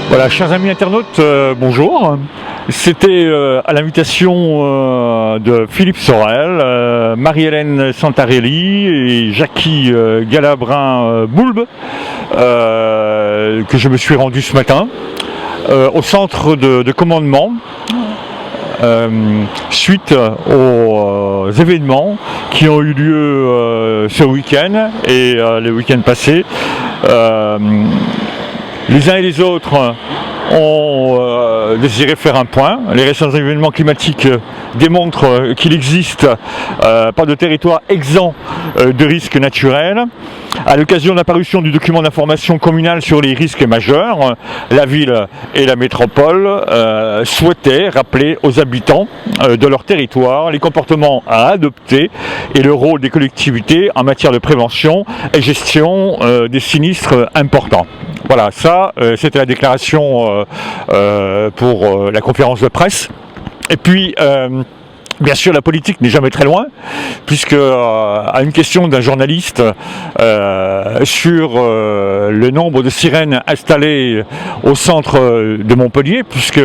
Voilà, chers amis internautes, bonjour. C'était à l'invitation de Philippe Sorel, Marie-Hélène Santarelli et Jackie Galabrin-Boulbe que je me suis rendu ce matin au centre de commandement suite aux événements qui ont eu lieu ce week-end et les week-ends passés. Les uns et les autres ont désiré faire un point. Les récents événements climatiques démontrent qu'il existe pas de territoire exempt de risques naturels. À l'occasion de la parution du document d'information communal sur les risques majeurs, la ville et la métropole souhaitaient rappeler aux habitants de leur territoire les comportements à adopter et le rôle des collectivités en matière de prévention et gestion des sinistres importants. Voilà, ça c'était la déclaration pour la conférence de presse. Et puis bien sûr, la politique n'est jamais très loin, puisque à une question d'un journaliste sur le nombre de sirènes installées au centre de Montpellier, puisque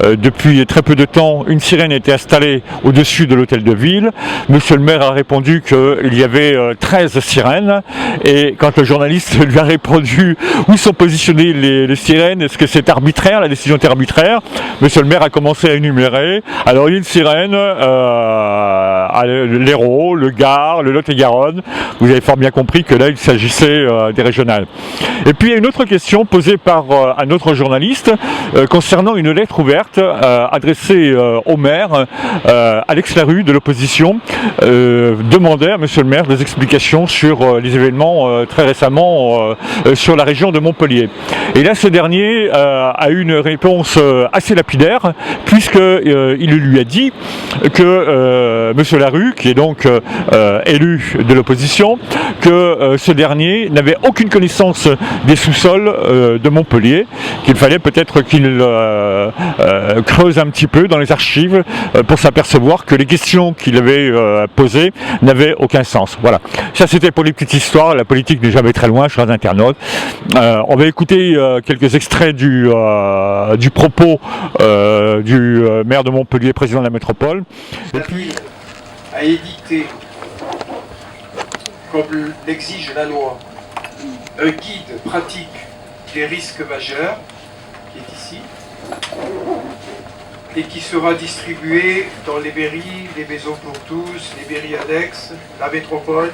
depuis très peu de temps, une sirène était installée au-dessus de l'hôtel de ville, monsieur le maire a répondu qu'il y avait 13 sirènes, et quand le journaliste lui a répondu où sont positionnées les sirènes, est-ce que c'est arbitraire, la décision est arbitraire, monsieur le maire a commencé à énumérer. Alors il y a une sirène à l'Hérault, le Gard, le Lot-et-Garonne. Vous avez fort bien compris que là il s'agissait des régionales. Et puis il y a une autre question posée par un autre journaliste concernant une lettre ouverte adressée au maire, Alex Larue de l'opposition, demandait à monsieur le maire des explications sur les événements très récemment sur la région de Montpellier. Et là ce dernier a eu une réponse assez lapidaire, puisqu'il lui a dit que monsieur Larue, qui est donc élu de l'opposition, que ce dernier n'avait aucune connaissance des sous-sols de Montpellier, qu'il fallait peut-être qu'il creuse un petit peu dans les archives pour s'apercevoir que les questions qu'il avait posées n'avaient aucun sens. Voilà, ça c'était pour les petites histoires, la politique n'est jamais très loin, chers internautes. On va écouter quelques extraits du propos du maire de Montpellier, président de la métropole. La ville a édité, comme l'exige la loi, un guide pratique des risques majeurs, qui est ici, et qui sera distribué dans les mairies, les maisons pour tous, les mairies annexes, la métropole,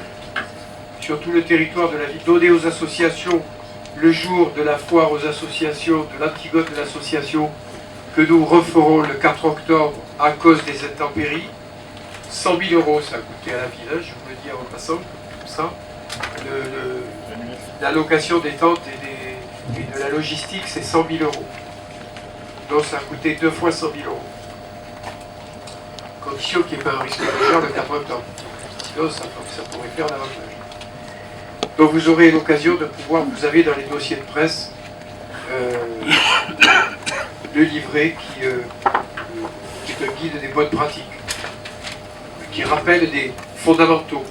sur tout le territoire de la ville, donné aux associations le jour de la foire aux associations, de l'antigote de l'association, que nous referons le 4 octobre à cause des intempéries. 100 000 € ça a coûté à la ville, je vous le dis en passant, comme ça. La location des tentes et de la logistique, c'est 100 000 €. Donc ça a coûté 2 fois 100 000 €. Condition qu'il n'y ait pas un risque majeur le 4 octobre. Sinon ça pourrait faire davantage. Donc vous aurez l'occasion de pouvoir, vous avez dans les dossiers de presse le livret qui est un guide des bonnes pratiques, qui rappelle des fondamentaux.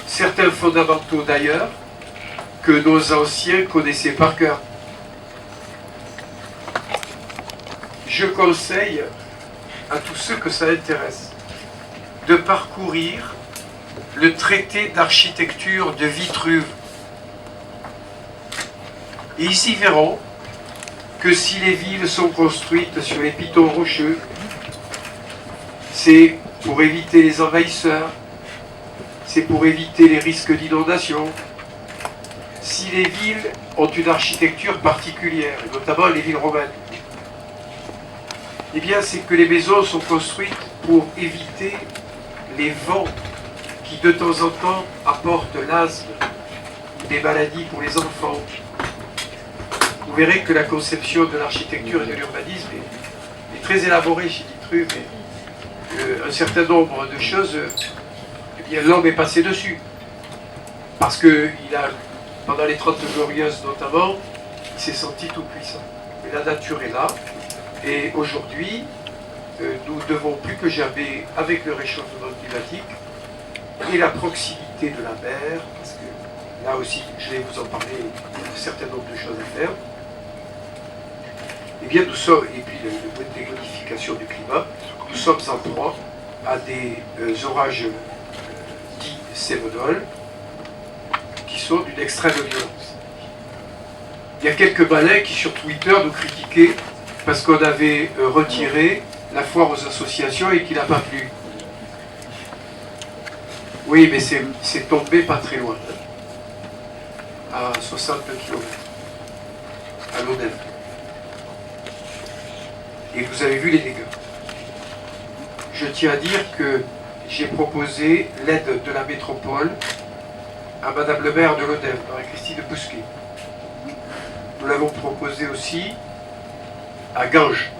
Certains fondamentaux d'ailleurs que nos anciens connaissaient par cœur. Je conseille à tous ceux que ça intéresse de parcourir le traité d'architecture de Vitruve. Et ils y verront que si les villes sont construites sur les pitons rocheux, c'est pour éviter les envahisseurs, c'est pour éviter les risques d'inondation. Si les villes ont une architecture particulière, et notamment les villes romaines, eh bien c'est que les maisons sont construites pour éviter les vents qui de temps en temps apportent l'asthme, des maladies pour les enfants. Vous verrez que la conception de l'architecture et de l'urbanisme est très élaborée chez Vitruve, et un certain nombre de choses, eh bien l'homme est passé dessus. Parce que il a, pendant les 30 Glorieuses notamment, il s'est senti tout puissant. Mais la nature est là, et aujourd'hui, nous devons plus que jamais, avec le réchauffement climatique et la proximité de la mer, parce que là aussi, je vais vous en parler, il y a un certain nombre de choses à faire, et bien nous sommes, et puis les modifications du climat, nous sommes en proie à des orages dits sévenols, qui sont d'une extrême violence. Il y a quelques balais qui sur Twitter nous critiquaient parce qu'on avait retiré la foire aux associations et qu'il n'a pas plu. Oui, mais c'est tombé pas très loin, à 60 km, à l'Odève. Et vous avez vu les dégâts. Je tiens à dire que j'ai proposé l'aide de la métropole à Madame le maire de l'Odève, Marie-Christine Bousquet. Nous l'avons proposé aussi à Ganges.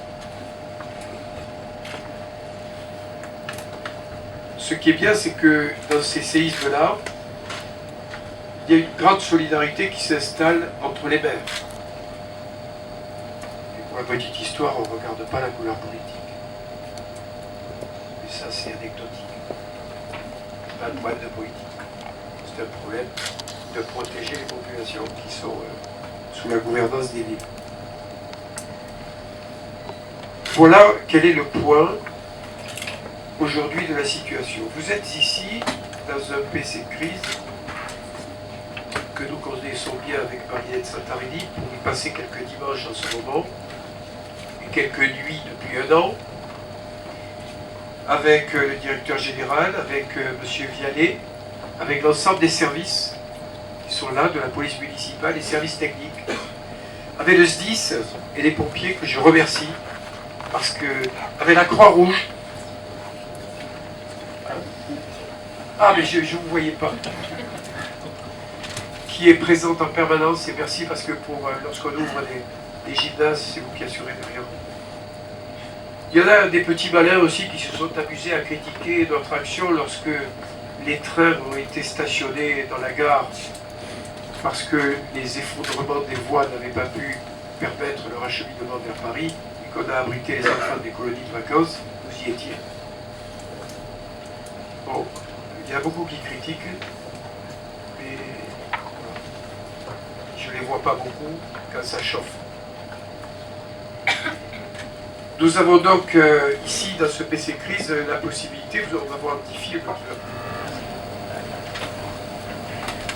Ce qui est bien, c'est que dans ces séismes-là, il y a une grande solidarité qui s'installe entre les maires. Et pour la petite histoire, on ne regarde pas la couleur politique. Mais ça, c'est anecdotique. Pas de problème de politique. C'est un problème de protéger les populations qui sont sous la gouvernance des villes. Voilà quel est le point aujourd'hui de la situation. Vous êtes ici dans un PC de crise que nous connaissons bien avec Marie-Hélène Santarelli pour y passer quelques dimanches en ce moment et quelques nuits depuis un an avec le directeur général, avec M. Vialet, avec l'ensemble des services qui sont là, de la police municipale, les services techniques, avec le SDIS et les pompiers que je remercie parce que, avec la Croix-Rouge, ah mais je ne vous voyais pas, qui est présente en permanence, et merci parce que lorsqu'on ouvre des gymnases, c'est vous qui assurez derrière. Il y en a des petits malins aussi qui se sont amusés à critiquer notre action lorsque les trains ont été stationnés dans la gare parce que les effondrements des voies n'avaient pas pu permettre leur acheminement vers Paris et qu'on a abrité les enfants des colonies de vacances. Vous y étiez. Bon, il y a beaucoup qui critiquent, mais voilà. Je ne les vois pas beaucoup quand ça chauffe. Nous avons donc ici, dans ce PC Crise, la possibilité, on va voir un petit film.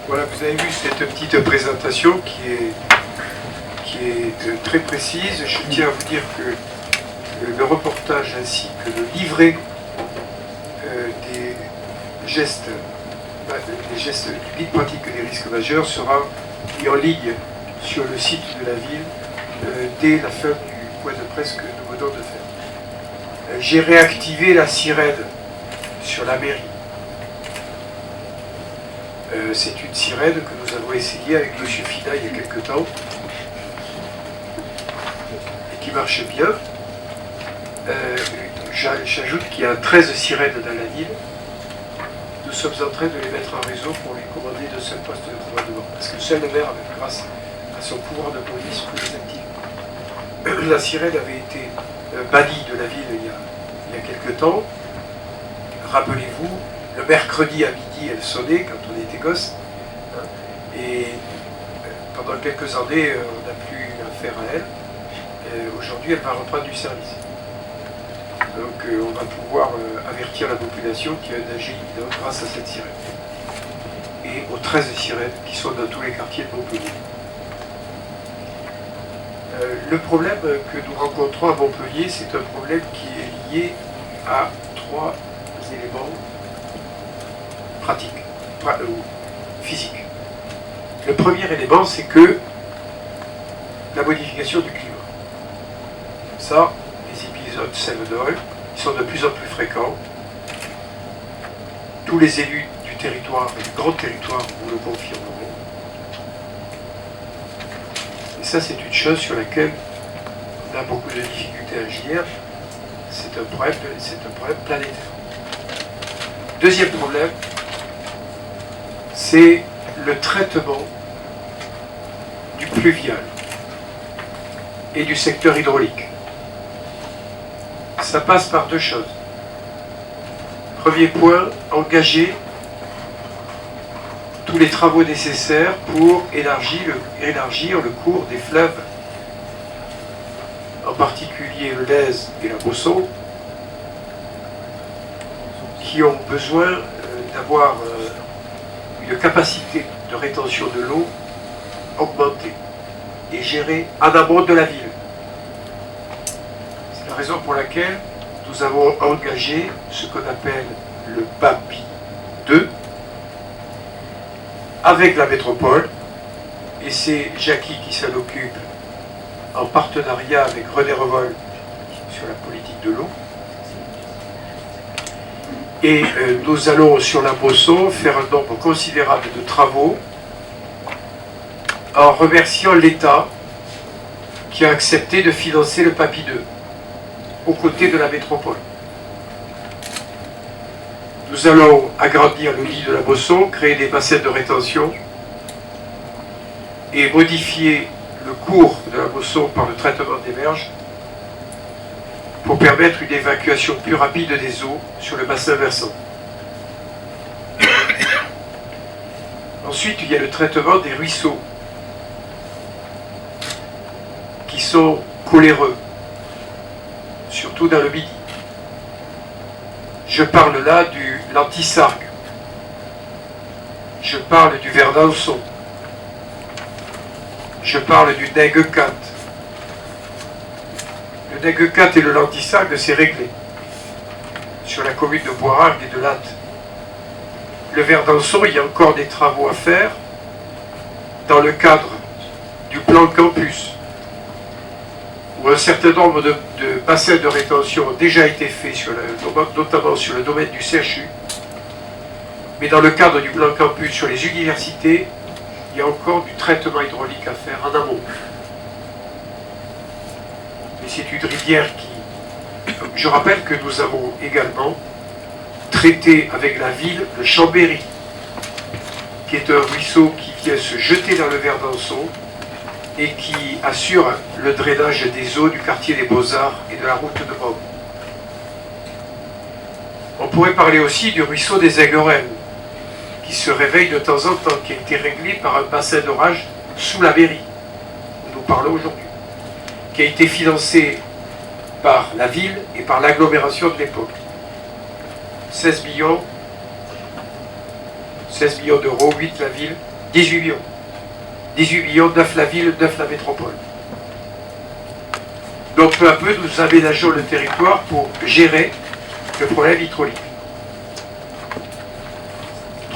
Voilà, vous avez vu cette petite présentation qui est très précise. Je tiens à vous dire que le reportage ainsi que le livret des gestes du guide pratique des risques majeurs sera mis en ligne sur le site de la ville dès la fin du point de presse que nous venons de faire. J'ai réactivé la sirène sur la mairie. C'est une sirène que nous avons essayée avec M. Fina il y a quelque temps et qui marche bien. J'ajoute qu'il y a 13 sirènes dans la ville. Nous sommes en train de les mettre en réseau pour les commander d'un seul poste de commandement. Parce que seul le maire, grâce à son pouvoir de police, peut les activer. La sirène avait été bannie de la ville il y a quelque temps. Rappelez-vous, le mercredi à midi, elle sonnait quand on était gosse. Hein, et pendant quelques années, on n'a plus affaire à elle. Aujourd'hui, elle va reprendre du service. Donc on va pouvoir avertir la population qu'il y a un danger imminent grâce à cette sirène. Et aux 13 sirènes qui sont dans tous les quartiers de Montpellier. Le problème que nous rencontrons à Montpellier, c'est un problème qui est lié à 3 éléments pratiques, physiques. Le premier élément, c'est que la modification du climat. Ça, les épisodes sévenols, ils sont de plus en plus fréquents. Tous les élus du territoire, et du grand territoire, vous le confirmeront. Et ça, c'est une chose sur laquelle on a beaucoup de difficultés à agir. C'est un problème planétaire. Deuxième problème, c'est le traitement du pluvial. et du secteur hydraulique. Ça passe par deux choses. Premier point, engager tous les travaux nécessaires pour élargir le cours des fleuves, en particulier le Lez et la Bosson, qui ont besoin d'avoir une capacité de rétention de l'eau augmentée et gérée en amont de la ville. C'est la raison pour laquelle nous avons engagé ce qu'on appelle le BAPI 2 avec la métropole, et c'est Jackie qui s'en occupe en partenariat avec René Revol sur la politique de l'eau. Et nous allons sur la Bosson faire un nombre considérable de travaux en remerciant l'État qui a accepté de financer le PAPI 2 aux côtés de la métropole. Nous allons agrandir le lit de la Bosson, créer des bassins de rétention et modifier le cours de la Bosson par le traitement des berges pour permettre une évacuation plus rapide des eaux sur le bassin versant. Ensuite, il y a le traitement des ruisseaux qui sont coléreux, surtout dans le Midi. Je parle là du Lantisargue, je parle du Verdançon, je parle du Dengue 4. Le Dengue 4 et le Lantisargue, c'est réglé sur la commune de Boirargues et de Latte. Le Verdançon, il y a encore des travaux à faire dans le cadre du plan campus, où un certain nombre de bassins de rétention ont déjà été faits, notamment sur le domaine du CHU. Mais dans le cadre du plan campus sur les universités, il y a encore du traitement hydraulique à faire en amont. Mais c'est une rivière qui... Je rappelle que nous avons également traité avec la ville le Chambéry, qui est un ruisseau qui vient se jeter dans le Verdançon et qui assure le drainage des eaux du quartier des Beaux-Arts et de la route de Beaune. On pourrait parler aussi du ruisseau des Aiguerelles, qui se réveille de temps en temps, qui a été réglé par un bassin d'orage sous la mairie, où nous parlons aujourd'hui, qui a été financé par la ville et par l'agglomération de l'époque. 16 millions d'euros, 8 la ville, 18 millions. 18 millions, 9 la ville, 9 la métropole. Donc peu à peu, nous aménageons le territoire pour gérer le problème hydraulique.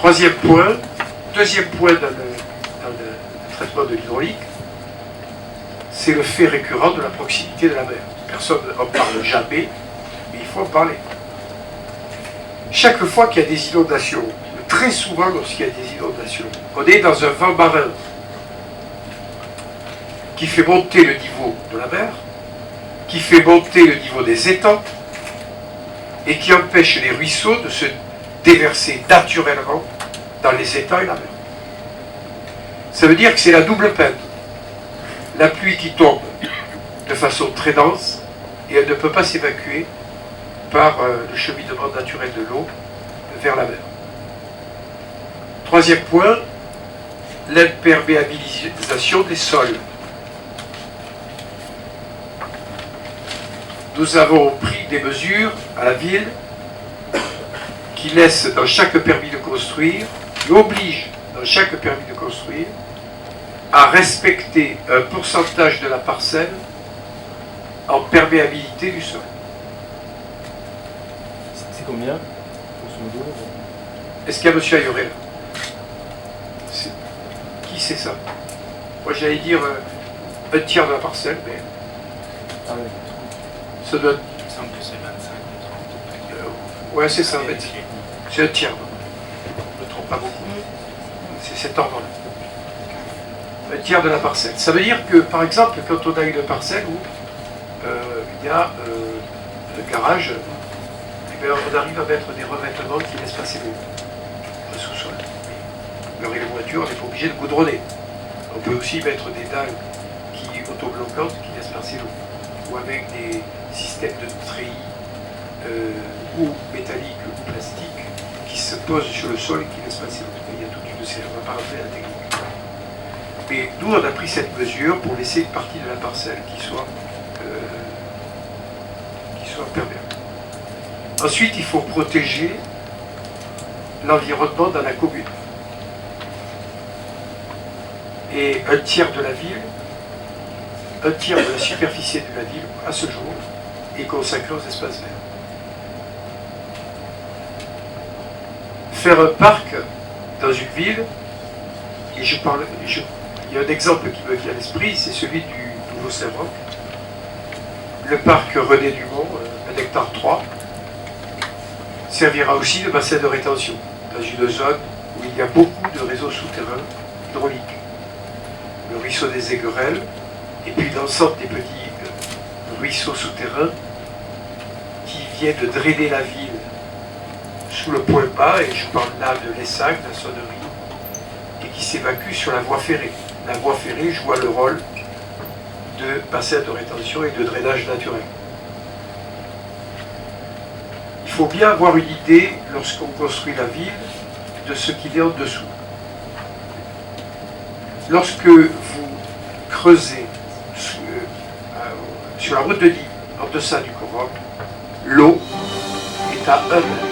Deuxième point dans le traitement de l'hydraulique, c'est le fait récurrent de la proximité de la mer. Personne n'en parle jamais, mais il faut en parler. Chaque fois qu'il y a des inondations, très souvent lorsqu'il y a des inondations, on est dans un vent marin qui fait monter le niveau de la mer, qui fait monter le niveau des étangs et qui empêche les ruisseaux de se déverser naturellement dans les étangs et la mer. Ça veut dire que c'est la double peine. La pluie qui tombe de façon très dense et elle ne peut pas s'évacuer par le cheminement naturel de l'eau vers la mer. Troisième point, l'imperméabilisation des sols. Nous avons pris des mesures à la ville qui laissent dans chaque permis de construire, qui obligent dans chaque permis de construire à respecter un pourcentage de la parcelle en perméabilité du sol. C'est combien, grosso modo? Est-ce qu'il y a monsieur Ayorel? Qui c'est ça? Moi j'allais dire un tiers de la parcelle, mais Ah ouais. ça doit... Il me semble que c'est 25 ou 30. ouais, c'est ça, c'est un tiers. Je ne me trompe pas beaucoup. C'est cet ordre-là. Un tiers de la parcelle. Ça veut dire que, par exemple, quand on a une parcelle où il y a le garage, eh bien, on arrive à mettre des revêtements qui laissent passer le sous-sol. Alors, les voitures, on n'est pas obligé de goudronner. On peut aussi mettre des dalles autobloquantes qui laissent passer ou avec des systèmes de treillis ou métalliques ou plastiques qui se posent sur le sol et qui laissent passer l'eau. Il y a toute une série, on va pas rentrer dans la technique. Mais nous, on a pris cette mesure pour laisser une partie de la parcelle qui soit perméable. Ensuite, il faut protéger l'environnement dans la commune. Et un tiers de la ville, un tiers de la superficie de la ville, à ce jour, est consacré aux espaces verts. Faire un parc dans une ville, et il y a un exemple qui me vient à l'esprit, c'est celui du Nouveau-Saint-Roch. Le parc René Dumont, 1,3 hectare, servira aussi de bassin de rétention, dans une zone où il y a beaucoup de réseaux souterrains hydrauliques. Le ruisseau des Aiguerelles, et puis l'ensemble des petits ruisseaux souterrains qui viennent de drainer la ville sous le point bas, et je parle là de l'Essac, de la Sonnerie, et qui s'évacuent sur la voie ferrée. La voie ferrée joue le rôle de bassin de rétention et de drainage naturel. Il faut bien avoir une idée, lorsqu'on construit la ville, de ce qu'il est en dessous. Lorsque vous creusez sur la route de Nîmes, en deçà du Coron, l'eau est à 1 mètre.